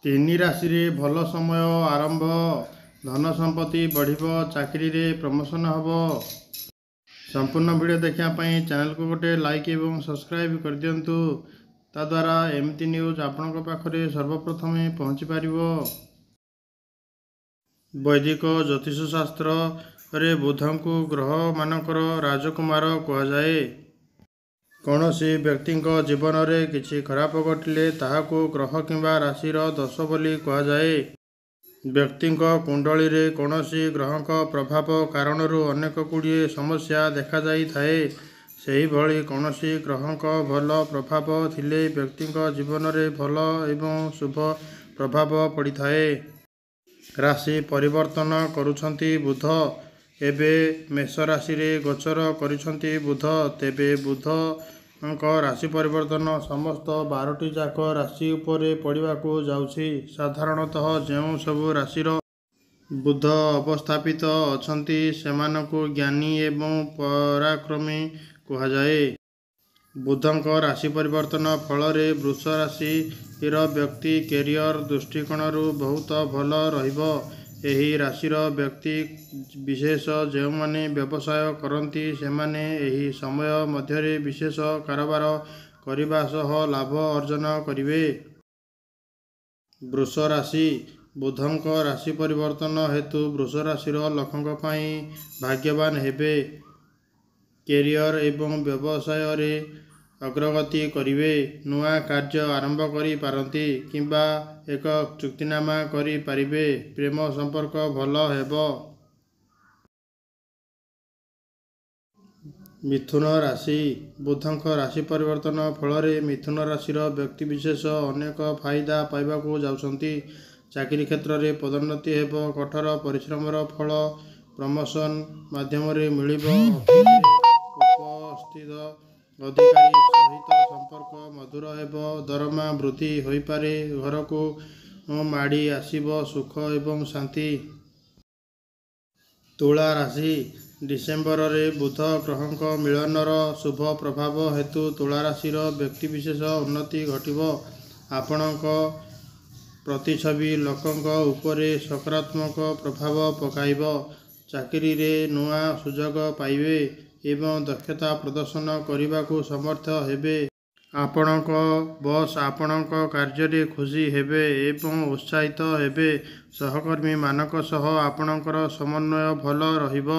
ତିନି ରାଶିରେ ଭଲ ସମୟ ଆରମ୍ଭ, ଧନ ସମ୍ପତ୍ତି ବଢ଼ିବ, ଚାକିରିରେ ପ୍ରମୋଶନ ହେବ। ସମ୍ପୂର୍ଣ୍ଣ ଭିଡ଼ିଓ ଦେଖିବା ପାଇଁ ଚ୍ୟାନେଲକୁ ଗୋଟେ ଲାଇକ୍ ଏବଂ ସବସ୍କ୍ରାଇବ୍ କରିଦିଅନ୍ତୁ। ତାଦ୍ୱାରା ଏମିତି ନ୍ୟୁଜ୍ ଆପଣଙ୍କ ପାଖରେ ସର୍ବପ୍ରଥମେ ପହଞ୍ଚିପାରିବ। ବୈଦିକ ଜ୍ୟୋତିଷ ଶାସ୍ତ୍ରରେ ବୁଧଙ୍କୁ ଗ୍ରହମାନଙ୍କର ରାଜକୁମାର କୁହାଯାଏ। କୌଣସି ବ୍ୟକ୍ତିଙ୍କ ଜୀବନରେ କିଛି ଖରାପ ଘଟିଲେ ତାହାକୁ ଗ୍ରହ କିମ୍ବା ରାଶିର ଦୋଷ ବୋଲି କୁହାଯାଏ। ବ୍ୟକ୍ତିଙ୍କ କୁଣ୍ଡଳୀରେ କୌଣସି ଗ୍ରହଙ୍କ ପ୍ରଭାବ କାରଣରୁ ଅନେକ ଗୁଡ଼ିଏ ସମସ୍ୟା ଦେଖାଯାଇଥାଏ। ସେହିଭଳି କୌଣସି ଗ୍ରହଙ୍କ ଭଲ ପ୍ରଭାବ ଥିଲେ ବ୍ୟକ୍ତିଙ୍କ ଜୀବନରେ ଭଲ ଏବଂ ଶୁଭ ପ୍ରଭାବ ପଡ଼ିଥାଏ। ରାଶି ପରିବର୍ତ୍ତନ କରୁଛନ୍ତି ବୁଧ। ଏବେ ମେଷ ରାଶିରେ ଗୋଚର କରିଛନ୍ତି ବୁଧ। ତେବେ ବୁଧଙ୍କ ରାଶି ପରିବର୍ତ୍ତନ ସମସ୍ତ 12ଟି ଯାକ ରାଶି ଉପରେ ପଡ଼ିବାକୁ ଯାଉଛି। ସାଧାରଣତଃ ଯେଉଁ ସବୁ ରାଶିର ବୁଧ ଅବସ୍ଥାପିତ ଅଛନ୍ତି ସେମାନଙ୍କୁ ଜ୍ଞାନୀ ଏବଂ ପରାକ୍ରମୀ କୁହାଯାଏ। ବୁଧଙ୍କ ରାଶି ପରିବର୍ତ୍ତନ ଫଳରେ ବୃଷ ରାଶିର ବ୍ୟକ୍ତି କ୍ୟାରିୟର ଦୃଷ୍ଟିକୋଣରୁ ବହୁତ ଭଲ ରହିବ। ଏହି ରାଶିର ବ୍ୟକ୍ତି ବିଶେଷ ଯେଉଁମାନେ ବ୍ୟବସାୟ କରନ୍ତି ସେମାନେ ଏହି ସମୟ ମଧ୍ୟରେ ବିଶେଷ କାରବାର କରିବା ସହ ଲାଭ ଅର୍ଜନ କରିବେ। ବୃଷ ରାଶି ବୁଧଙ୍କ ରାଶି ପରିବର୍ତ୍ତନ ହେତୁ ବୃଷ ରାଶିର ଲୋକଙ୍କ ପାଇଁ ଭାଗ୍ୟବାନ ହେବେ। କ୍ୟାରିୟର ଏବଂ ବ୍ୟବସାୟରେ ଅଗ୍ରଗତି କରିବେ। ନୂଆ କାର୍ଯ୍ୟ ଆରମ୍ଭ କରିପାରନ୍ତି କିମ୍ବା ଏକ ଚୁକ୍ତିନାମା କରିପାରିବେ। ପ୍ରେମ ସମ୍ପର୍କ ଭଲ ହେବ। ମିଥୁନ ରାଶି ବୁଧଙ୍କ ରାଶି ପରିବର୍ତ୍ତନ ଫଳରେ ମିଥୁନ ରାଶିର ବ୍ୟକ୍ତିବିଶେଷ ଅନେକ ଫାଇଦା ପାଇବାକୁ ଯାଉଛନ୍ତି। ଚାକିରି କ୍ଷେତ୍ରରେ ପଦୋନ୍ନତି ହେବ। କଠୋର ପରିଶ୍ରମର ଫଳ ପ୍ରମୋଶନ ମାଧ୍ୟମରେ ମିଳିବ। ଅଫିସରେ ଉପସ୍ଥିତ ଅଧିକାରୀ ସହିତ ସମ୍ପର୍କ ମଧୁର ହେବ। ଦରମା ବୃଦ୍ଧି ହୋଇପାରେ। ଘରକୁ ମାଡ଼ି ଆସିବ ସୁଖ ଏବଂ ଶାନ୍ତି। ତୁଳା ରାଶି ଡିସେମ୍ବରରେ ବୁଧ ଗ୍ରହଙ୍କ ମିଳନର ଶୁଭ ପ୍ରଭାବ ହେତୁ ତୁଳା ରାଶିର ବ୍ୟକ୍ତିବିଶେଷ ଉନ୍ନତି ଘଟିବ। ଆପଣଙ୍କ ପ୍ରତିଛବି ଲୋକଙ୍କ ଉପରେ ସକାରାତ୍ମକ ପ୍ରଭାବ ପକାଇବ। ଚାକିରିରେ ନୂଆ ସୁଯୋଗ ପାଇବେ ଏବଂ ଦକ୍ଷତା ପ୍ରଦର୍ଶନ କରିବାକୁ ସମର୍ଥ ହେବେ। ଆପଣଙ୍କ ବସ୍ ଆପଣଙ୍କ କାର୍ଯ୍ୟରେ ଖୁସି ହେବେ ଏବଂ ଉତ୍ସାହିତ ହେବେ। ସହକର୍ମୀମାନଙ୍କ ସହ ଆପଣଙ୍କର ସମନ୍ୱୟ ଭଲ ରହିବ।